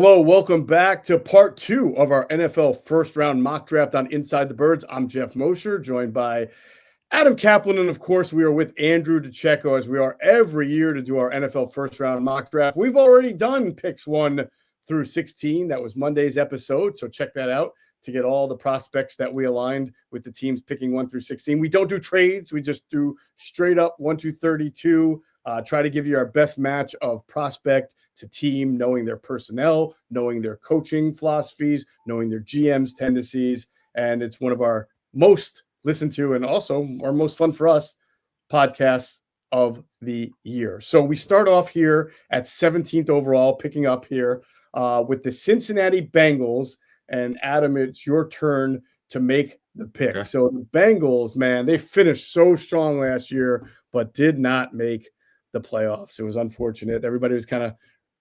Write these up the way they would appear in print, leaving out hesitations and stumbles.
Hello, welcome back to part 2 of our NFL first round mock draft on Inside the Birds. I'm Geoff Mosher, joined by Adam Caplan, and of course, we are with Andrew DiCecco as we are every year to do our NFL first round mock draft. We've already done picks 1 through 16. That was Monday's episode, so check that out to get all the prospects that we aligned with the teams picking 1 through 16. We don't do trades. We just do straight up 1 through 32. Try to give you our best match of prospect to team, knowing their personnel, knowing their coaching philosophies, knowing their GM's tendencies. And it's one of our most listened to and also our most fun for us podcasts of the year. So we start off here at 17th overall, picking up here with the Cincinnati Bengals. And Adam, it's your turn to make the pick. Okay. So the Bengals, man, they finished so strong last year, but did not make the playoffs. It was unfortunate. Everybody was kind of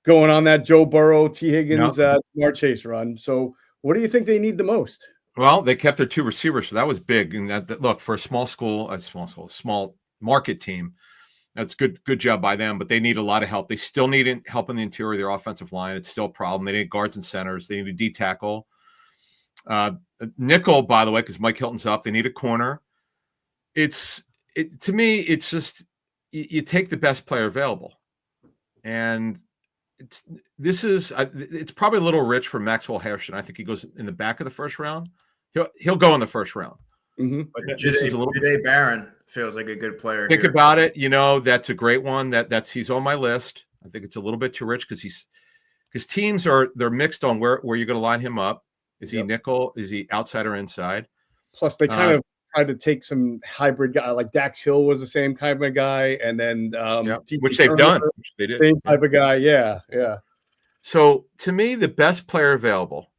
going on that Joe Burrow, T. Higgins, Jamar Chase run. So what do you think they need the most? Well, they kept their 2 receivers, so that was big. And that look, for a small market team, that's good job by them. But they need a lot of help. They still need help in the interior of their offensive line. It's still a problem. They need guards and centers. They need a D tackle. Nickel, by the way, because Mike Hilton's up. They need a corner. To me, it's just you take the best player available, and it's probably a little rich for Maxwell Hairston. I think he goes in the back of the first round. He'll go in the first round. Mm-hmm. But Jahdae Barron feels like a good player. Think about it. That's a great one. He's on my list. I think it's a little bit too rich because teams they're mixed on where you're going to line him up. Is he nickel? Is he outside or inside? Plus, they kind of tried to take some hybrid guy, like Dax Hill was the same kind of guy, and then which they've done, which they did. Same type of guy, yeah. So to me, the best player available,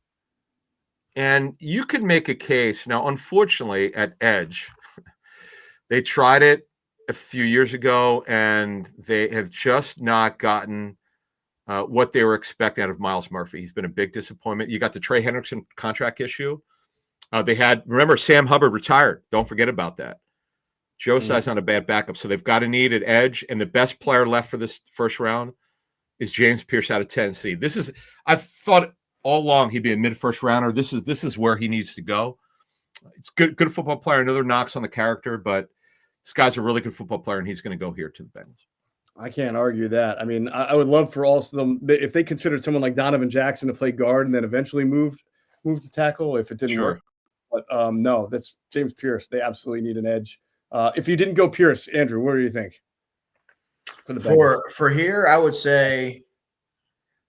and you could make a case now. Unfortunately, at edge, they tried it a few years ago, and they have just not gotten what they were expecting out of Myles Murphy. He's been a big disappointment. You got the Trey Hendrickson contract issue. Remember, Sam Hubbard retired. Don't forget about that. Joe Tsai's not a bad backup, so they've got a need at edge, and the best player left for this first round is James Pierce out of Tennessee. I've thought all along he'd be a mid-first rounder. This is where he needs to go. It's good football player. Another knocks on the character, but this guy's a really good football player, and he's going to go here to the Bengals. I can't argue that. I mean, I would love for also them if they considered someone like Donovan Jackson to play guard and then eventually moved to tackle if it didn't work. But no, that's James Pierce. They absolutely need an edge. If you didn't go Pierce, Andrew, what do you think? For here, I would say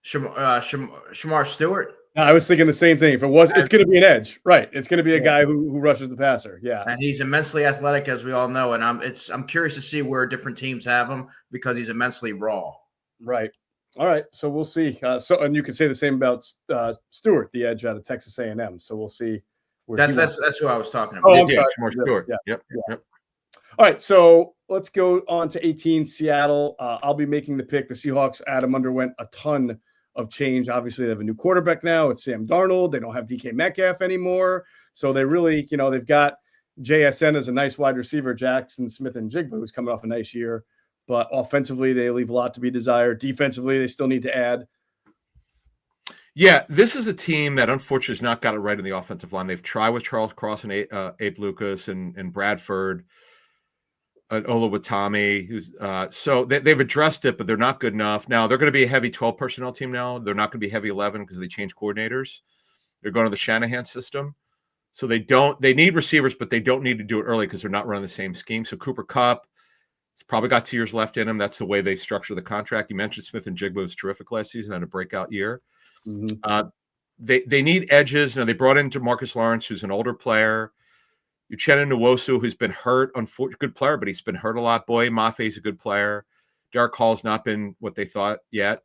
Shamar Stewart. I was thinking the same thing. If it's going to be an edge, right? It's going to be a guy who rushes the passer. Yeah, and he's immensely athletic, as we all know. And I'm curious to see where different teams have him because he's immensely raw. Right. All right. So we'll see. And you could say the same about Stewart, the edge out of Texas A&M. So we'll see. That's who I was talking about. Oh, I'm sorry. More Stewart. Yep. All right, so let's go on to 18, Seattle. I'll be making the pick. The Seahawks, Adam, underwent a ton of change. Obviously, they have a new quarterback now. It's Sam Darnold. They don't have DK Metcalf anymore. So they really, they've got JSN as a nice wide receiver, Jackson Smith and Jigba, who's coming off a nice year. But offensively, they leave a lot to be desired. Defensively, they still need to add. Yeah, this is a team that unfortunately has not got it right in the offensive line. They've tried with Charles Cross and Abe Lucas and Bradford, Oluwatimi. So they've addressed it, but they're not good enough. Now, they're going to be a heavy 12 personnel team now. They're not going to be heavy 11 because they changed coordinators. They're going to the Shanahan system. So they need receivers, but they don't need to do it early because they're not running the same scheme. So Cooper Kupp, he's probably got 2 years left in him. That's the way they structure the contract. You mentioned Smith and Jigba was terrific last season, had a breakout year. Mm-hmm. They need edges. They brought in DeMarcus Lawrence, who's an older player. Uchenna Nwosu, who's been hurt, good player, but he's been hurt a lot. Boye Maffe's a good player. Derek Hall's not been what they thought yet.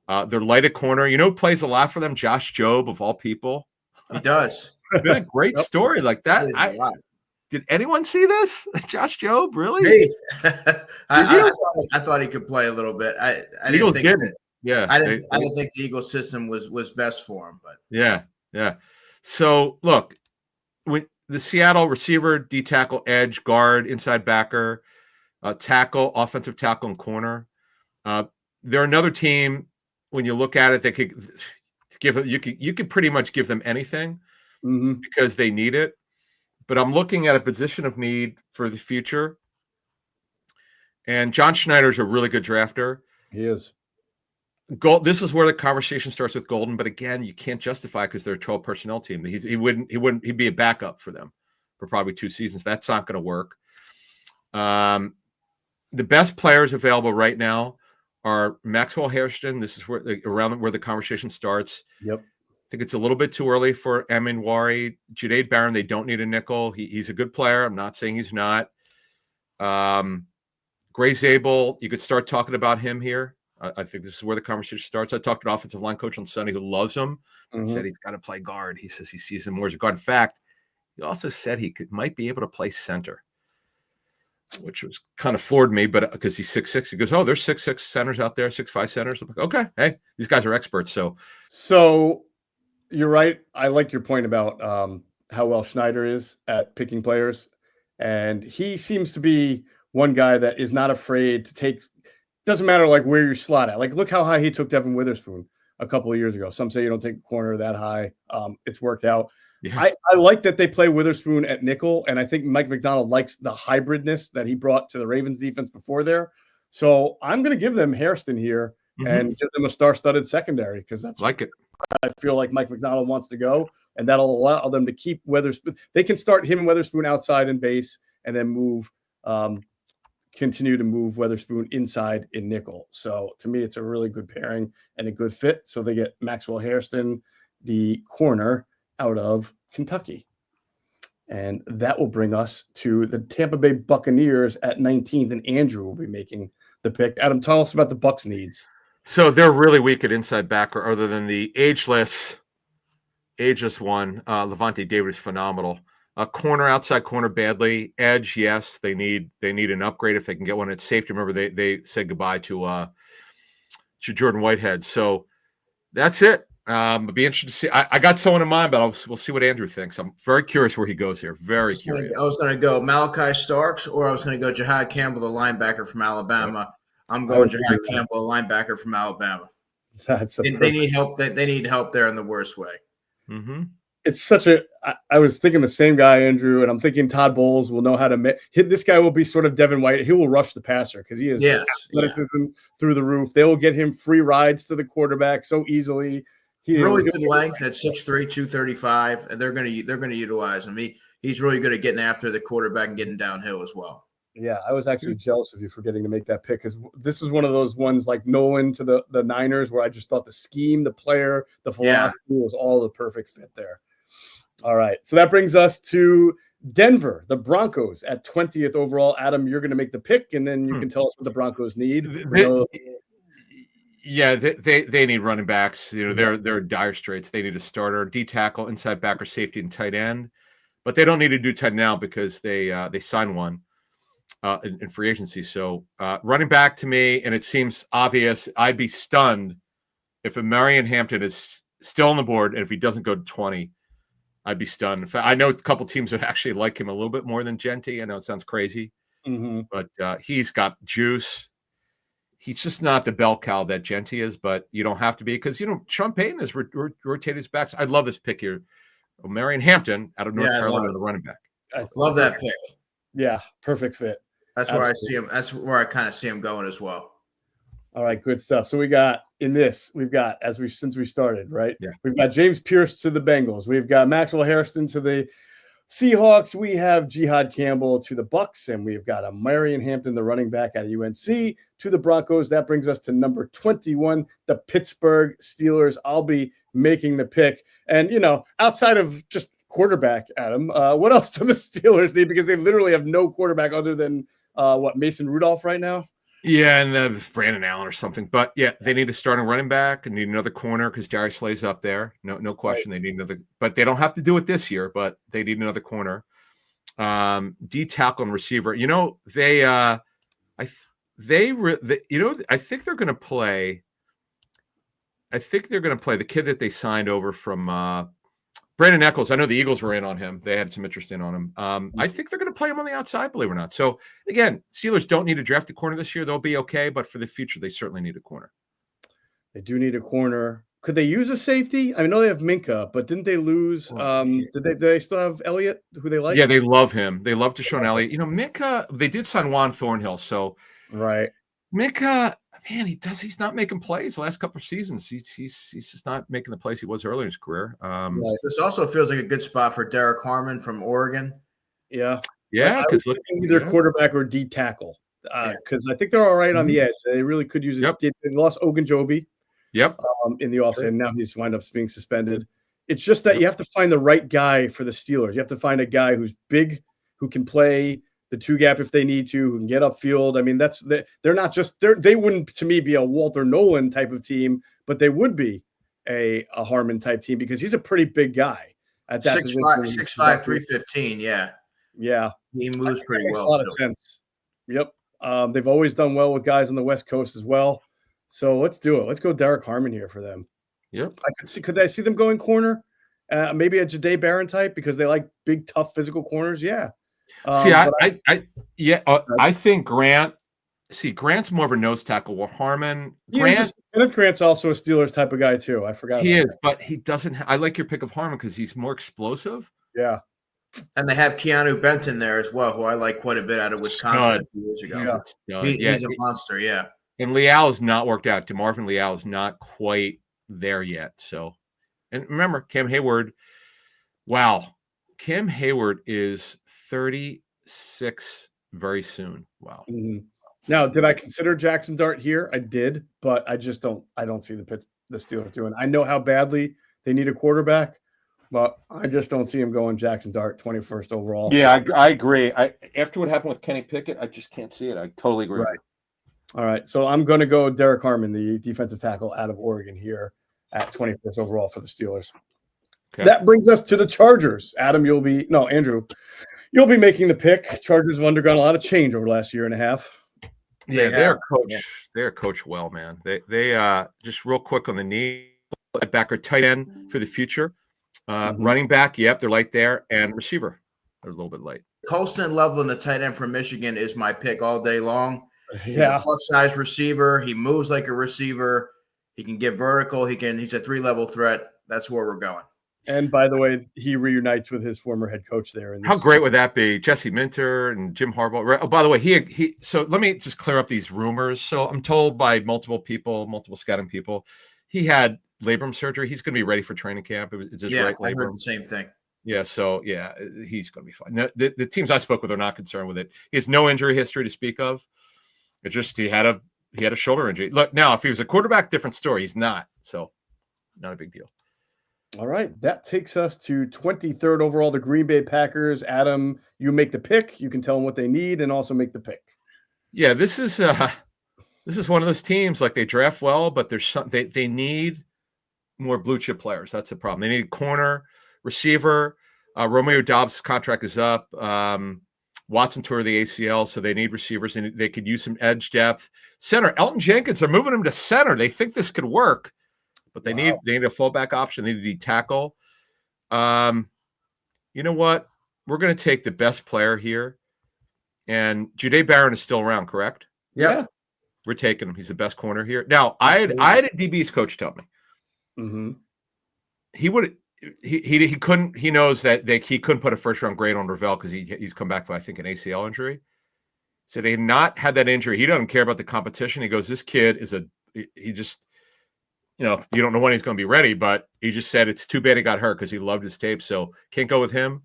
They're light at corner. Who plays a lot for them? Josh Jobe, of all people. He does. It's been a great story like that. Did anyone see this? Josh Jobe, really? Hey. I thought he could play a little bit. I didn't think that. Yeah, I didn't think the Eagles system was best for him, but yeah. So look, when the Seattle receiver, D tackle, edge, guard, inside backer, tackle, offensive tackle, and corner. They're another team. When you look at it, You could pretty much give them anything Mm-hmm. because they need it. But I'm looking at a position of need for the future. And John Schneider's a really good drafter. He is. This is where the conversation starts with Golden, but again, you can't justify because they're a 12 personnel team. He'd be a backup for them for probably 2 seasons. That's not going to work. The best players available right now are Maxwell Hairston. This is around where the conversation starts. Yep. I think it's a little bit too early for Emin Wari. Jadaid Barron, they don't need a nickel. He's a good player. I'm not saying he's not. Gray Zabel, you could start talking about him here. I think this is where the conversation starts. I talked to an offensive line coach on Sunday who loves him. Mm-hmm. Said he's got to play guard. He says he sees him more as a guard. In fact, he also said he might be able to play center, which was kind of floored me, but because he's 6'6", he goes, "Oh, there's 6'6" centers out there, 6'5" centers." I'm like, okay, hey, these guys are experts. So you're right. I like your point about how well Schneider is at picking players, and he seems to be one guy that is not afraid to take. Doesn't matter like where you slot at. Like, look how high he took Devin Witherspoon a couple of years ago. Some say you don't take a corner that high. It's worked out. Yeah. I like that they play Witherspoon at nickel, and I think Mike Macdonald likes the hybridness that he brought to the Ravens defense before there. So I'm going to give them Hairston here and give them a star-studded secondary because that's like it. I feel like Mike Macdonald wants to go, and that'll allow them to keep Witherspoon. They can start him and Witherspoon outside in base and then move continue to move Witherspoon inside in nickel. So to me, it's a really good pairing and a good fit. So they get Maxwell Hairston, the corner out of Kentucky. And that will bring us to the Tampa Bay Buccaneers at 19th, and Andrew will be making the pick. Adam, tell us about the Bucs needs. So they're really weak at inside backer other than the ageless one. Levante David is phenomenal. Corner, outside corner badly. Edge, yes, they need an upgrade if they can get one at safety. Remember, they said goodbye to Jordan Whitehead. So that's it. It'll be interesting to see. I got someone in mind, but we'll see what Andrew thinks. I'm very curious where he goes here. Very curious. I was going to go Malachi Starks, or I was going to go Jahad Campbell, the linebacker from Alabama. Right. I'm going Jahad Campbell, a linebacker from Alabama. They need help. They need help there in the worst way. Mm-hmm. It's such a – I was thinking the same guy, Andrew, and I'm thinking Todd Bowles will know how to hit. This guy will be sort of Devin White. He will rush the passer because he is athleticism through the roof. They will get him free rides to the quarterback so easily. Really good length at 6'3", 235, and they're going to utilize him. He's really good at getting after the quarterback and getting downhill as well. Yeah, I was actually jealous of you for getting to make that pick because this is one of those ones like Nolan to the Niners where I just thought the scheme, the player, the philosophy was all the perfect fit there. All right, so that brings us to Denver, the Broncos at 20th overall. Adam, you're going to make the pick, and then you can tell us what the Broncos need. Yeah, they need running backs. They're dire straits. They need a starter, D tackle, inside backer, safety, and tight end. But they don't need to do tight now because they signed one in free agency. So running back to me, and it seems obvious. I'd be stunned if Marion Hampton is still on the board, and if he doesn't go to 20. I'd be stunned. In fact, I know a couple teams would actually like him a little bit more than Genty. I know it sounds crazy, but he's got juice. He's just not the bell cow that Genty is, but you don't have to be because, Sean Payton has rotated his backs. I love this pick here. Marion Hampton out of North Carolina, the running back. I love that pick. Yeah, perfect fit. That's where I see him. That's where I kind of see him going as well. All right, good stuff. So we've got since we started, right? Yeah. We've got James Pierce to the Bengals. We've got Maxwell Hairston to the Seahawks. We have Jihad Campbell to the Bucks, and we've got a Marion Hampton, the running back at UNC, to the Broncos. That brings us to number 21, the Pittsburgh Steelers. I'll be making the pick. And, outside of just quarterback, Adam, what else do the Steelers need? Because they literally have no quarterback other than, Mason Rudolph right now? Yeah, and Brandon Allen or something. But, yeah, they need to start a running back and need another corner because Darius Slay's up there. No question. Right. They need another – but they don't have to do it this year, but they need another corner. D tackle and receiver. I think they're going to play – the kid that they signed over from Brandon Eccles. I know the Eagles were in on him. They had some interest in on him. I think they're going to play him on the outside, believe it or not. So, again, Steelers don't need to draft a corner this year. They'll be okay, but for the future, they certainly need a corner. They do need a corner. Could they use a safety? I know they have Minka, but didn't they lose? Did they still have Elliott, who they like? Yeah, they love him. They love Deshaun Elliott. Minka, they did sign Juan Thornhill. So right. Minka, man, he's not making plays the last couple of seasons. He's just not making the plays he was earlier in his career. This also feels like a good spot for Derek Harmon from Oregon. Yeah. Yeah, because either quarterback or D tackle. Because I think they're all right on the edge. They really could use it. Yep. They lost Ogunjobi. Yep. In the offseason. Now he's wound up being suspended. It's just that you have to find the right guy for the Steelers. You have to find a guy who's big, who can play the two gap if they need to, who can get upfield. I mean, they're not just they wouldn't to me be a Walter Nolan type of team, but they would be a Harmon type team because he's a pretty big guy at that 6'5", 315. Yeah. Yeah. He moves pretty well. Makes a lot of sense. Yep. They've always done well with guys on the West Coast as well. So let's do it. Let's go Derek Harmon here for them. Yep. Could I see them going corner? Maybe a Jahdae Barron type because they like big, tough physical corners. Yeah. I think Grant. See, Grant's more of a nose tackle. Well, Harmon, Kenneth Grant's also a Steelers type of guy too. I forgot. He is, but he doesn't. I like your pick of Harmon because he's more explosive. Yeah. And they have Keanu Benton there as well, who I like quite a bit out of Wisconsin a few years ago. He's a monster. Yeah. And Leal has not worked out. DeMarvin Leal is not quite there yet. So, and remember, Cam Hayward. Wow, Cam Hayward is 36 very soon. Wow. Mm-hmm. Now, did I consider Jackson Dart here? I did, but I just don't. I don't see the Steelers doing. I know how badly they need a quarterback, but I just don't see him going Jackson Dart 21st overall. Yeah, I agree. After what happened with Kenny Pickett, I just can't see it. I totally agree. Right. All right, so I'm going to go Derek Harmon, the defensive tackle out of Oregon here at 21st overall for the Steelers. Okay. That brings us to the Chargers. Andrew, you'll be making the pick. Chargers have undergone a lot of change over the last year and a half. Yeah, they're coached well, man. They just real quick on the knee, backer, tight end for the future. Running back, yep, they're light there, and receiver, they're a little bit light. Colston Loveland, the tight end from Michigan, is my pick all day long. Yeah, plus size receiver. He moves like a receiver. He can get vertical. He's a 3-level threat. That's where we're going. And by the way, he reunites with his former head coach there. How great would that be? Jesse Minter and Jim Harbaugh. Oh, by the way, he. So let me just clear up these rumors. So I'm told by multiple scouting people, he had labrum surgery. He's going to be ready for training camp. It's just right labrum. I heard the same thing. Yeah, so yeah, he's going to be fine. The teams I spoke with are not concerned with it. He has no injury history to speak of. It's just he had a shoulder injury. Look, now if he was a quarterback, different story. He's not, so not a big deal. All right, that takes us to 23rd overall, the Green Bay Packers. Adam, you make the pick. You can tell them what they need and also make the pick. Yeah, this is one of those teams, like they draft well, but there's they need more blue chip players. That's the problem. They need corner, receiver. Romeo Dobbs' contract is up. Watson tore the ACL, so they need receivers, and they could use some edge depth. Center, Elton Jenkins, they're moving him to center. They think this could work, but they need a fullback option. They need a tackle. You know what? We're going to take the best player here, and Jahdae Barron is still around, correct? Yeah. We're taking him. He's the best corner here. Now, I had a DB's coach tell me he would. He couldn't. He knows that he couldn't put a first round grade on Ravel because he's come back with, I think, an ACL injury. So they had not had that injury. He doesn't care about the competition. He goes, this kid is he just, you don't know when he's going to be ready. But he just said it's too bad he got hurt because he loved his tape. So can't go with him.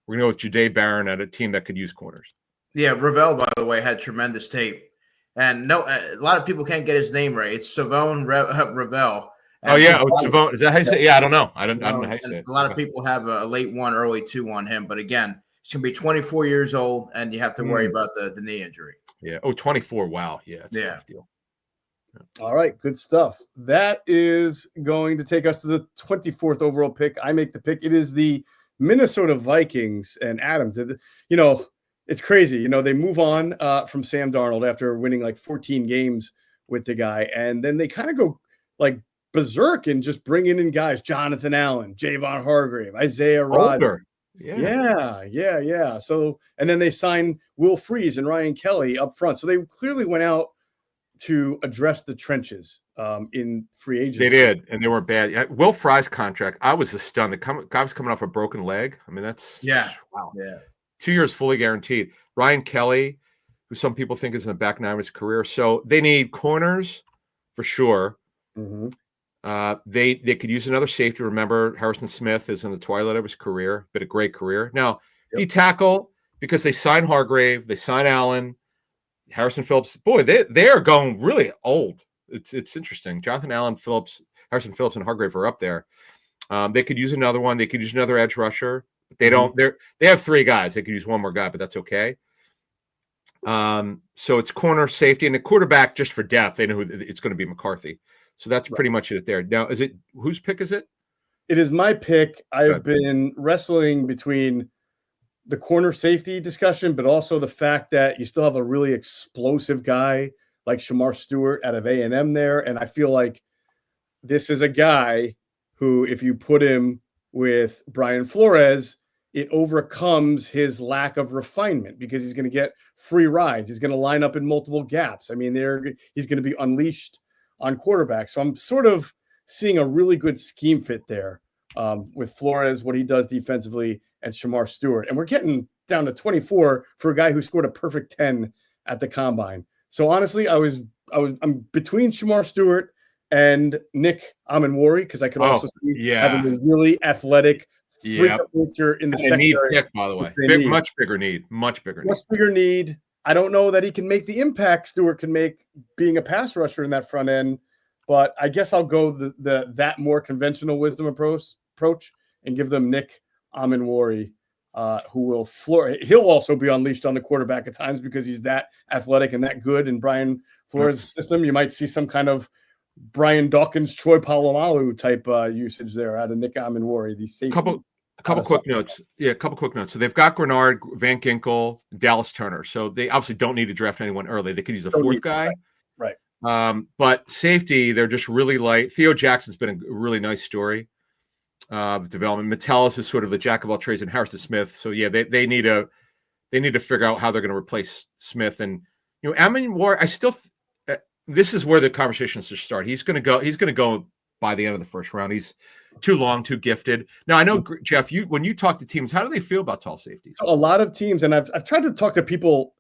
We're going to go with Jahdae Barron at a team that could use corners. Yeah, Ravel, by the way, had tremendous tape, and a lot of people can't get his name right. It's Savone Ravel. Oh yeah, Savone. Is that how you say it? Yeah, I don't know. I don't know how you say it. A lot of people have a late 1, early 2 on him, but again, he's gonna be 24 years old, and you have to worry about the knee injury. Yeah. Oh, 24. Wow. Yeah. That's a tough deal. All right, good stuff. That is going to take us to the 24th overall pick. I make the pick. It is the Minnesota Vikings, and Adam did. It's crazy. They move on from Sam Darnold after winning like 14 games with the guy, and then they kind of go like berserk and just bringing in guys, Jonathan Allen, Javon Hargrave, Isaiah Rodgers. Yeah. So, and then they signed Will Freeze and Ryan Kelly up front. So they clearly went out to address the trenches in free agency. They did, and they weren't bad. Will Fry's contract, I was just stunned. The guy was coming off a broken leg. I mean, that's wow. Yeah. 2 years fully guaranteed. Ryan Kelly, who some people think is in the back nine of his career. So they need corners for sure. Mm-hmm. They could use another safety. Remember, Harrison Smith is in the twilight of his career, but a great career. Now, D-tackle, because they signed Hargrave, they signed Allen, Harrison Phillips. Boy, they are going really old. It's interesting. Jonathan Allen, Harrison Phillips, and Hargrave are up there. They could use another one. They could use another edge rusher. But they don't. They have 3 guys. They could use one more guy, but that's okay. So it's corner, safety, and the quarterback just for depth. They know who it's going to be, McCarthy. So that's pretty much it there. Now, is it whose pick is it? It is my pick. I've been wrestling between the corner safety discussion, but also the fact that you still have a really explosive guy like Shamar Stewart out of A&M there. And I feel like this is a guy who, if you put him with Brian Flores, it overcomes his lack of refinement because he's going to get free rides. He's going to line up in multiple gaps. I mean, he's going to be unleashed on quarterback. So I'm sort of seeing a really good scheme fit there with Flores, what he does defensively, and Shamar Stewart. And we're getting down to 24 for a guy who scored a perfect 10 at the combine. So honestly, I'm between Shamar Stewart and Nick Amenwari because I could also see having a really athletic feature in the secondary. Pick, by the way, much bigger need. Much bigger need. I don't know that he can make the impact Stewart can make being a pass rusher in that front end, but I guess I'll go that more conventional wisdom approach and give them Nick Amenwari, who will floor. He'll also be unleashed on the quarterback at times because he's that athletic and that good in Brian Flores' system. You might see some kind of Brian Dawkins, Troy Polamalu type usage there out of Nick Amenwari. These safety. Couple quick notes. Yeah, a couple quick notes. So they've got Grenard, Van Ginkel, Dallas Turner. So they obviously don't need to draft anyone early. They could use a 4th guy. Right. But safety, they're just really light. Theo Jackson's been a really nice story of development. Metellus is sort of the jack of all trades, and Harrison Smith. So yeah, they need to figure out how they're going to replace Smith. And Amenwari, I still this is where the conversation should start. He's going to go by the end of the first round. He's too long, too gifted. Now I know, Geoff, when you talk to teams, how do they feel about tall safeties? A lot of teams, and I've tried to talk to people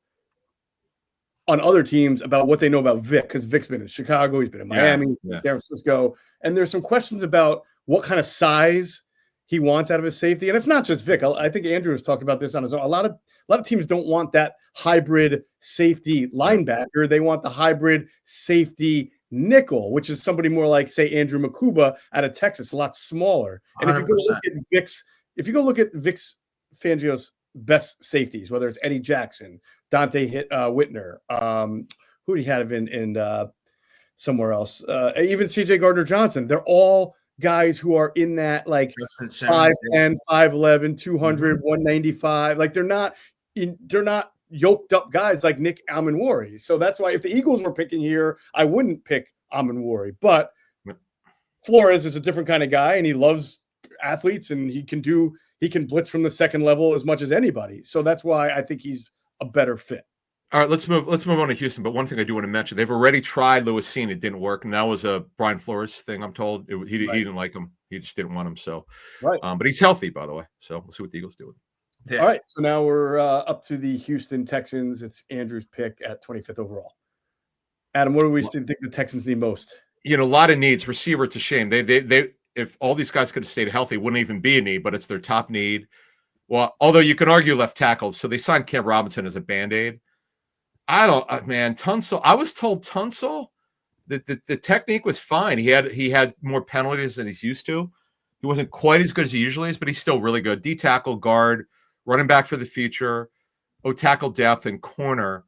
on other teams about what they know about Vic, because Vic's been in Chicago, he's been in Miami, San Francisco, and there's some questions about what kind of size he wants out of his safety. And it's not just Vic. I think Andrew has talked about this on his own. A lot of teams don't want that hybrid safety linebacker. They want the hybrid safety nickel, which is somebody more like, say, Andrew Makuba out of Texas, a lot smaller. And 100%. if you go look at Vic's Fangio's best safeties, whether it's Eddie Jackson, Dante Whitner, who he had in somewhere else, even CJ Gardner-Johnson, they're all guys who are in that like 5'10", 5'11", 200, 195. Like they're not yoked up guys like Nick Amenwari. So that's why if the Eagles were picking here, I wouldn't pick Amenwari. But Flores is a different kind of guy, and he loves athletes, and he can blitz from the second level as much as anybody. So that's why I think he's a better fit. All right, let's move on to Houston. But one thing I do want to mention, they've already tried Lewis Cine. It didn't work, and that was a Brian Flores thing, I'm told. He didn't like him. He just didn't want him. So, but he's healthy, by the way. So we'll see what the Eagles do with him. Yeah. All right, so now we're up to the Houston Texans. It's Andrew's pick at 25th overall. Adam, what do we think the Texans need most? A lot of needs. Receiver, it's a shame. They if all these guys could have stayed healthy, wouldn't even be a need, but it's their top need. Well, although you can argue left tackle, so they signed Cam Robinson as a Band-Aid. Tunsil. I was told Tunsil that the technique was fine. He had more penalties than he's used to. He wasn't quite as good as he usually is, but he's still really good. D tackle, guard, running back for the future, tackle depth and corner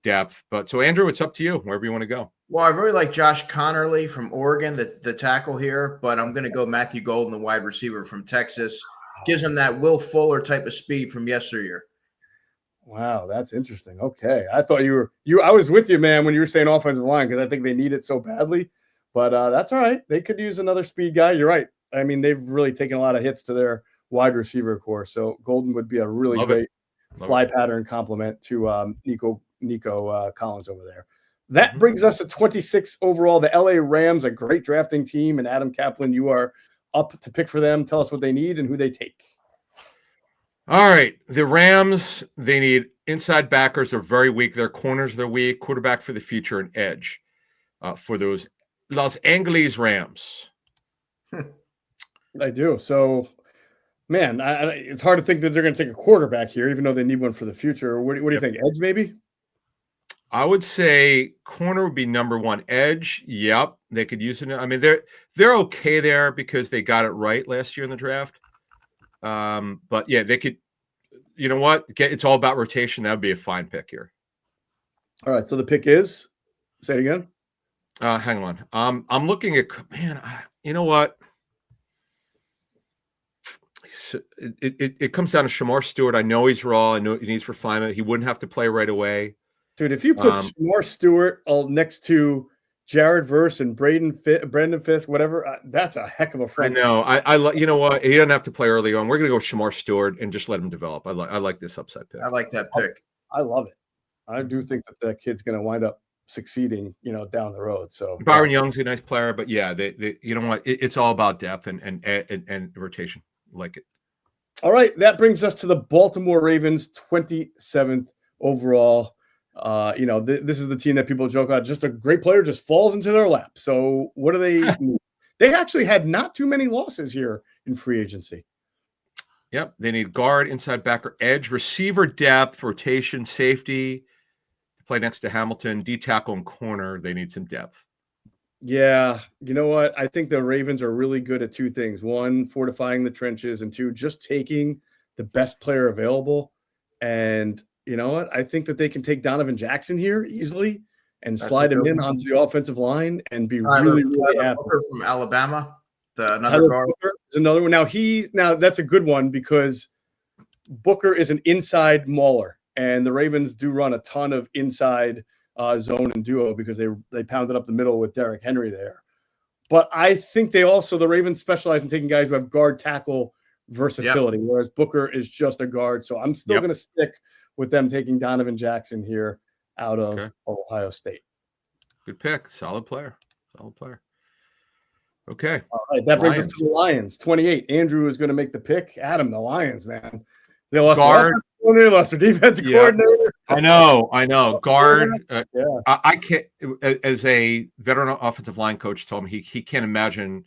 depth. But so Andrew, it's up to you wherever you want to go. Well, I really like Josh Connerly from Oregon, the tackle here, but I'm going to go Matthew Golden, the wide receiver from Texas. Gives him that Will Fuller type of speed from yesteryear. Wow, that's interesting. Okay. I thought I was with you, man, when you were saying offensive line, because I think they need it so badly. But that's all right. They could use another speed guy. You're right. I mean, they've really taken a lot of hits to their wide receiver core. So Golden would be a really great fly pattern complement to Nico Collins over there. That brings us to 26 overall. The LA Rams, a great drafting team. And Adam Caplan, you are up to pick for them. Tell us what they need and who they take. All right. The Rams, they need inside backers. They're very weak. Their corners, they're weak. Quarterback for the future and edge for those Los Angeles Rams. I do. So, man, it's hard to think that they're going to take a quarterback here, even though they need one for the future. What do you think? Edge, maybe? I would say corner would be number one. Edge, yep, they could use it. I mean, they're okay there because they got it right last year in the draft. But yeah, they could. You know what? It's all about rotation. That would be a fine pick here. All right. So the pick is. Say it again. Hang on. I'm looking at you know what? It comes down to Shamar Stewart. I know he's raw. I know he needs refinement. He wouldn't have to play right away. Dude, if you put Shamar Stewart next to Jared Verse and Brandon Fisk, whatever, that's a heck of a friend. I know. I you know what? He doesn't have to play early on. We're going to go with Shamar Stewart and just let him develop. I like this upside pick. I like that pick. I love it. I do think that kid's going to wind up succeeding, down the road. So Byron Young's a nice player, but yeah, they you know what? It's all about depth and rotation. I like it. All right, that brings us to the Baltimore Ravens, 27th overall. This is the team that people joke about. Just a great player just falls into their lap. So what do they need? They actually had not too many losses here in free agency. Yep. They need guard, inside backer, edge, receiver depth, rotation, safety to play next to Hamilton, D tackle and corner. They need some depth. Yeah. You know what? I think the Ravens are really good at two things. One, fortifying the trenches, and two, just taking the best player available. And you know what? I think that they can take Donovan Jackson here easily and slide him in onto the offensive line and be really happy. Booker from Alabama, another guard. Is another one. Now that's a good one because Booker is an inside mauler, and the Ravens do run a ton of inside zone and duo because they pounded up the middle with Derrick Henry there. But I think the Ravens specialize in taking guys who have guard tackle versatility, whereas Booker is just a guard. So I'm still going to stick with them taking Donovan Jackson here out of Ohio State. Good pick. Solid player. Okay. All right. That brings us to the Lions. 28. Andrew is going to make the pick. Adam, the Lions, man. They lost guard. They lost their defensive coordinator. I know. Guard. I can't, as a veteran offensive line coach told me, he can't imagine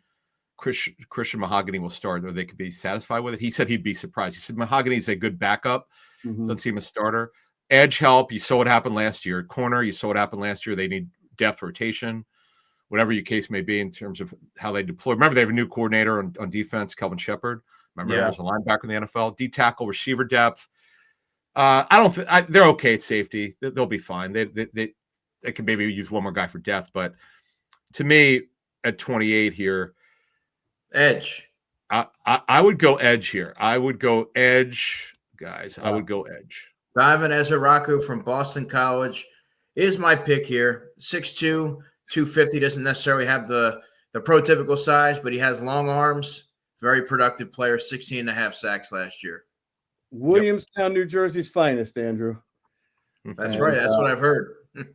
Christian Mahogany will start, or they could be satisfied with it. He said he'd be surprised. He said Mahogany is a good backup. Doesn't seem a starter. Edge help. You saw what happened last year. Corner. You saw what happened last year. They need depth, rotation, whatever your case may be in terms of how they deploy. Remember, they have a new coordinator on defense, Kelvin Shepard. Remember, he was a linebacker in the NFL. D tackle, receiver depth. They're okay at safety. They'll be fine. They can maybe use one more guy for depth. But to me, at 28 here, edge. I would go edge here. I would go edge. Guys, I would go edge. Ivan Ezeraku from Boston College is my pick here. 6'2", 250, doesn't necessarily have the prototypical size, but he has long arms. Very productive player, 16.5 sacks last year. Williamstown, New Jersey's finest, Andrew. That's right. That's what I've heard.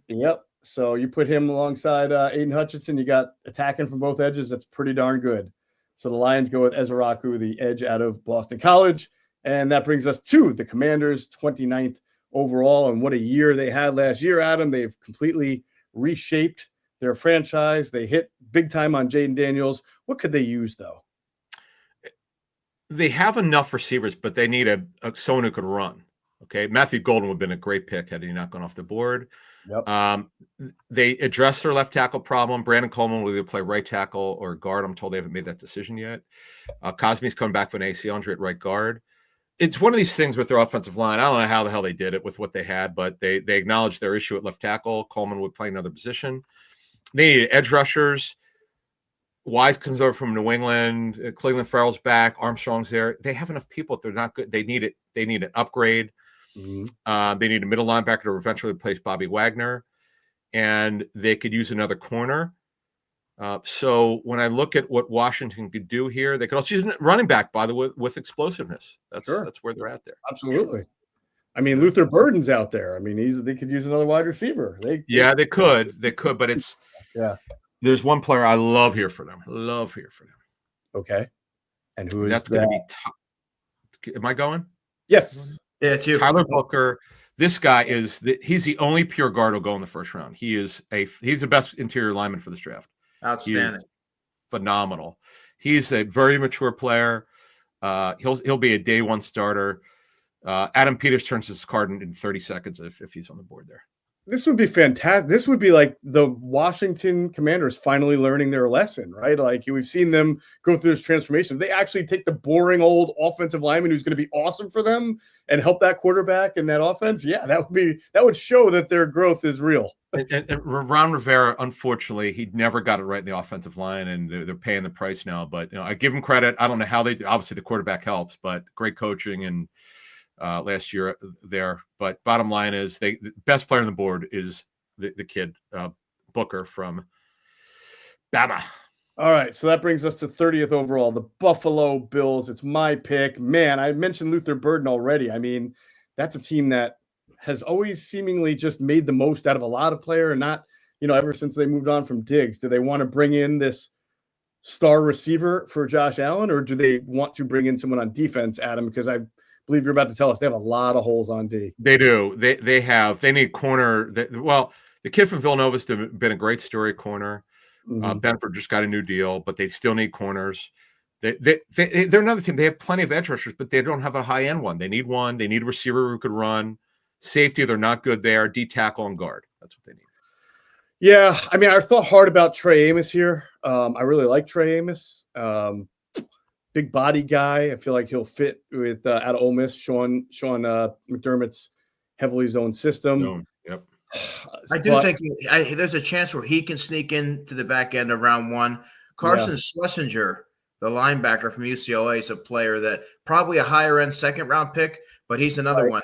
Yep. So you put him alongside Aiden Hutchinson. You got attacking from both edges. That's pretty darn good. So the Lions go with Ezeraku, the edge out of Boston College. And that brings us to the Commanders, 29th overall. And what a year they had last year, Adam. They've completely reshaped their franchise. They hit big time on Jaden Daniels. What could they use, though? They have enough receivers, but they need someone who could run. Okay. Matthew Golden would have been a great pick had he not gone off the board. Yep. They addressed their left tackle problem. Brandon Coleman will either play right tackle or guard. I'm told they haven't made that decision yet. Cosme's coming back from an ACL injury at right guard. It's one of these things with their offensive line. I don't know how the hell they did it with what they had, but they acknowledged their issue at left tackle. Coleman would play another position. They needed edge rushers. Wise comes over from New England. Cleveland Farrell's back. Armstrong's there. They have enough people. If they're not good, they need it. They need an upgrade. They need a middle linebacker to eventually replace Bobby Wagner, and they could use another corner. So when I look at what Washington could do here, they could also use a running back, by the way, with explosiveness. That's where they're at there. Absolutely. I mean, Luther Burden's out there. I mean, they could use another wide receiver. They could, but there's one player I love here for them. Okay. And who is that's going to be am I going? Yes. Yeah, it's you. Tyler Booker. This guy he's the only pure guard who'll go in the first round. He's the best interior lineman for this draft. Outstanding. Phenomenal. He's a very mature player. He'll be a day one starter. Adam Peters turns his card in 30 seconds if he's on the board there. This would be fantastic. This would be like the Washington Commanders finally learning their lesson, right? Like we've seen them go through this transformation. If they actually take the boring old offensive lineman who's going to be awesome for them and help that quarterback and that offense, that would show that their growth is real. And Ron Rivera, unfortunately, he never got it right in the offensive line, and they're paying the price now. But I give him credit. I don't know how they do. Obviously, the quarterback helps, but great coaching and last year there. But bottom line is the best player on the board is the kid Booker from Bama. All right, so that brings us to 30th overall, the Buffalo Bills. It's my pick. Man, I mentioned Luther Burden already. I mean, that's a team that has always seemingly just made the most out of a lot of player, and not, ever since they moved on from Diggs. Do they want to bring in this star receiver for Josh Allen, or do they want to bring in someone on defense, Adam? Because I believe you're about to tell us they have a lot of holes on D. They do. They need corner. The kid from Villanova's been a great story corner. Mm-hmm. Benford just got a new deal, but they still need corners. They're another team. They have plenty of edge rushers, but they don't have a high-end one. They need one. They need a receiver who could run. Safety, they're not good there. D tackle and guard. That's what they need. Yeah, I mean, I thought hard about Trey Amos here. I really like Trey Amos. Big body guy. I feel like he'll fit with out of Ole Miss, Sean McDermott's heavily zoned system. Yep. I do think there's a chance where he can sneak into the back end of round one. Carson Schlesinger, the linebacker from UCLA, is a player that probably a higher end second round pick, but he's another one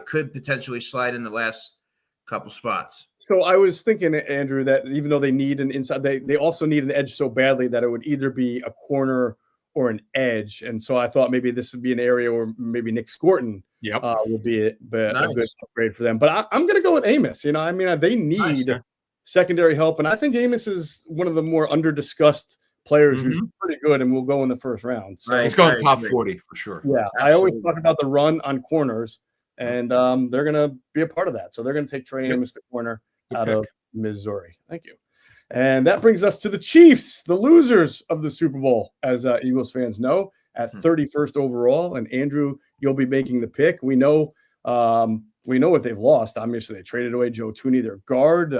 could potentially slide in the last couple spots. So I was thinking, Andrew, that even though they need an inside, they also need an edge so badly that it would either be a corner or an edge. And so I thought maybe this would be an area where maybe Nick Scorton would be a good upgrade for them. But I'm going to go with Amos. They need secondary help. And I think Amos is one of the more under-discussed players who's pretty good and will go in the first round. So he's going top 40 for sure. Yeah, absolutely. I always talk about the run on corners, and they're going to be a part of that. So they're going to take Trey Amos, the corner, out of Missouri. Thank you. And that brings us to the Chiefs, the losers of the Super Bowl, as Eagles fans know, at 31st overall. And Andrew, you'll be making the pick. We know what they've lost. Obviously, they traded away Joe Tooney, their guard.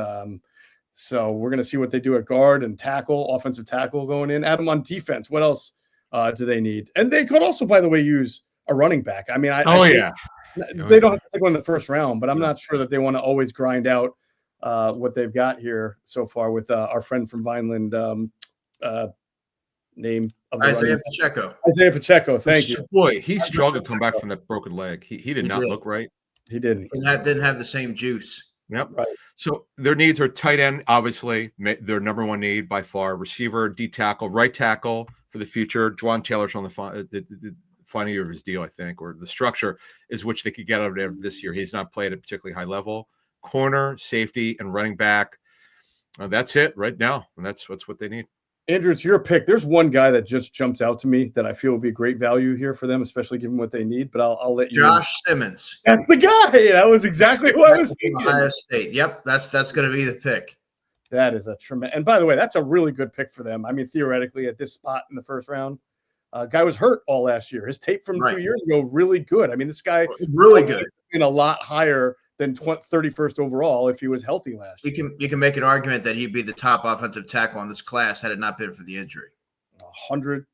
So we're going to see what they do at guard and tackle, offensive tackle going in. Adam, on defense, what else do they need? And they could also, by the way, use a running back. I mean, they don't have to take one in the first round, but I'm not sure that they want to always grind out what they've got here so far with our friend from Vineland, name of Isaiah Pacheco. Isaiah Pacheco, thank you. Boy, he struggled to come back from that broken leg. He did not look right. He didn't. And that didn't have the same juice. Yep. Right. So their needs are tight end, obviously, their number one need by far. Receiver, D tackle, right tackle for the future. Juwan Taylor's on the final year of his deal, I think, or the structure is which they could get out of there this year. He's not played at a particularly high level. Corner, safety, and running back. That's it right now, and that's what they need. Andrew, it's your pick. There's one guy that just jumps out to me that I feel would be great value here for them, especially given what they need. But I'll let you. Josh Simmons. That's the guy. That was exactly what I was thinking. Ohio State. Yep, that's going to be the pick. That is a tremendous. And by the way, that's a really good pick for them. I mean, theoretically, at this spot in the first round, guy was hurt all last year. His tape from 2 years ago, really good. I mean, this guy really good. In a lot higher than 31st overall if he was healthy last year. You can make an argument that he'd be the top offensive tackle in this class had it not been for the injury. 100%.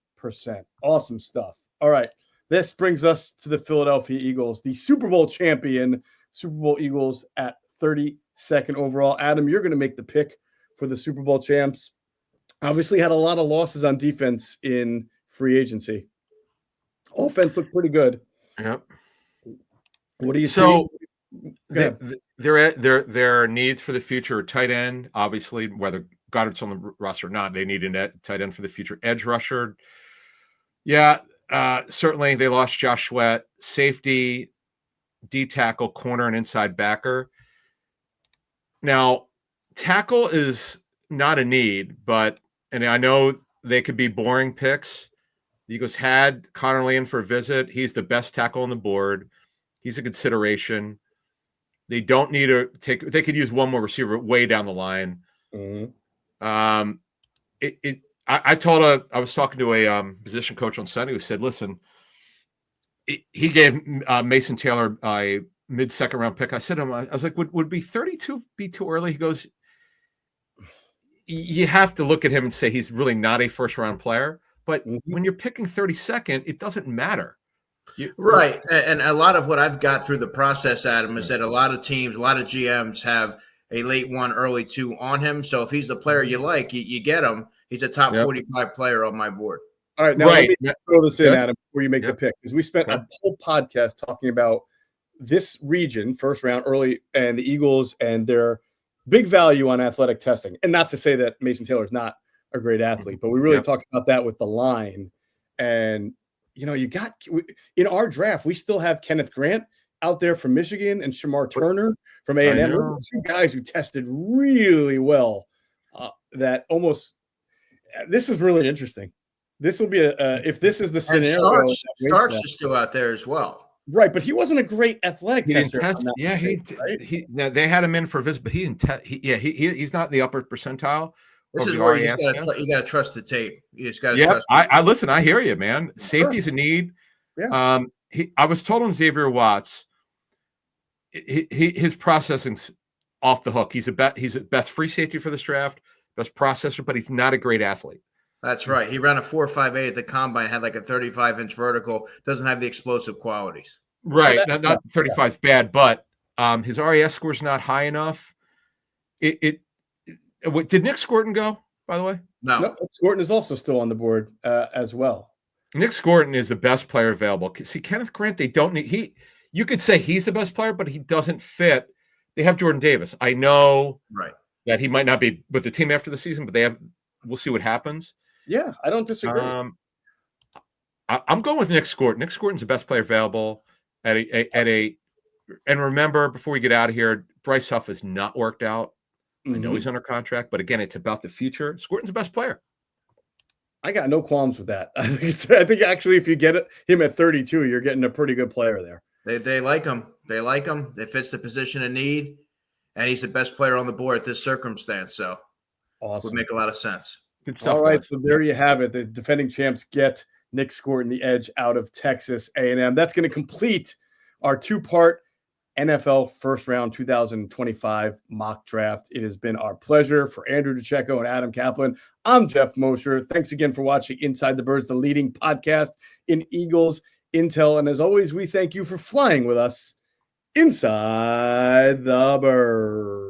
Awesome stuff. All right. This brings us to the Philadelphia Eagles, the Super Bowl champion, Super Bowl Eagles at 32nd overall. Adam, you're going to make the pick for the Super Bowl champs. Obviously had a lot of losses on defense in free agency. Offense looked pretty good. Yep. What do you see? Their needs for the future are tight end, obviously, whether Goddard's on the roster or not, they need a tight end for the future. Edge rusher. Yeah, certainly they lost Josh Sweat. Safety, D tackle, corner, and inside backer. Now, tackle is not a need, and I know they could be boring picks. The Eagles had Connor Lane for a visit. He's the best tackle on the board. He's a consideration. They don't need they could use one more receiver way down the line. Mm-hmm. I was talking to a position coach on Sunday who said, listen, he gave Mason Taylor a mid-second round pick. I said to him, I was like, would be 32 be too early? He goes, you have to look at him and say he's really not a first round player. But when you're picking 32nd, it doesn't matter. Right. And a lot of what I've got through the process, Adam, is that a lot of teams, a lot of GMs have a late 1, early 2 on him. So if he's the player you like, you get him. He's a top 45 player on my board. All right. Now let me throw this in, Adam, before you make the pick, because we spent a whole podcast talking about this region, first round, early, and the Eagles and their big value on athletic testing. And not to say that Mason Taylor is not a great athlete, but we really talked about that with the line. And, in our draft, we still have Kenneth Grant out there from Michigan and Shamar Turner from A&M. Those are two guys who tested really well. This is really interesting. This will be if this is the scenario. Starks is still out there as well. Right, but he wasn't a great athletic tester. Now they had him in for a visit, but he didn't test. He's not in the upper percentile. This is where you got to trust the tape. You just got to trust. I listen. I hear you, man. Safety's a need. Yeah. I was told on Xavier Watts, his processing's off the hook. He's a best free safety for this draft, best processor, but he's not a great athlete. That's right. He ran a 4.58 at the combine, had like a 35-inch vertical. Doesn't have the explosive qualities. Right. Not 35 is bad, but his RAS score is not high enough. Did Nick Scorton go, by the way? No. Scorton is also still on the board as well. Nick Scorton is the best player available. See, Kenneth Grant, they don't need you could say he's the best player, but he doesn't fit. They have Jordan Davis. I know that he might not be with the team after the season, but we'll see what happens. Yeah, I don't disagree. I'm going with Nick Scorton. Nick Scorton's the best player available and remember, before we get out of here, Bryce Huff has not worked out. I know he's under contract, but again, it's about the future. Scorton's the best player. I got no qualms with that. I think actually, if you get him at 32, you're getting a pretty good player there. They like him. They like him. It fits the position of need, and he's the best player on the board at this circumstance. So, awesome. Would make a lot of sense. Good stuff. All right, so there you have it. The defending champs get Nick Scorton, the edge out of Texas A&M. That's going to complete our 2-part NFL first round 2025 mock draft. It has been our pleasure. For Andrew DiCecco and Adam Caplan, I'm Geoff Mosher. Thanks again for watching Inside the Birds, the leading podcast in Eagles intel. And as always, we thank you for flying with us inside the birds.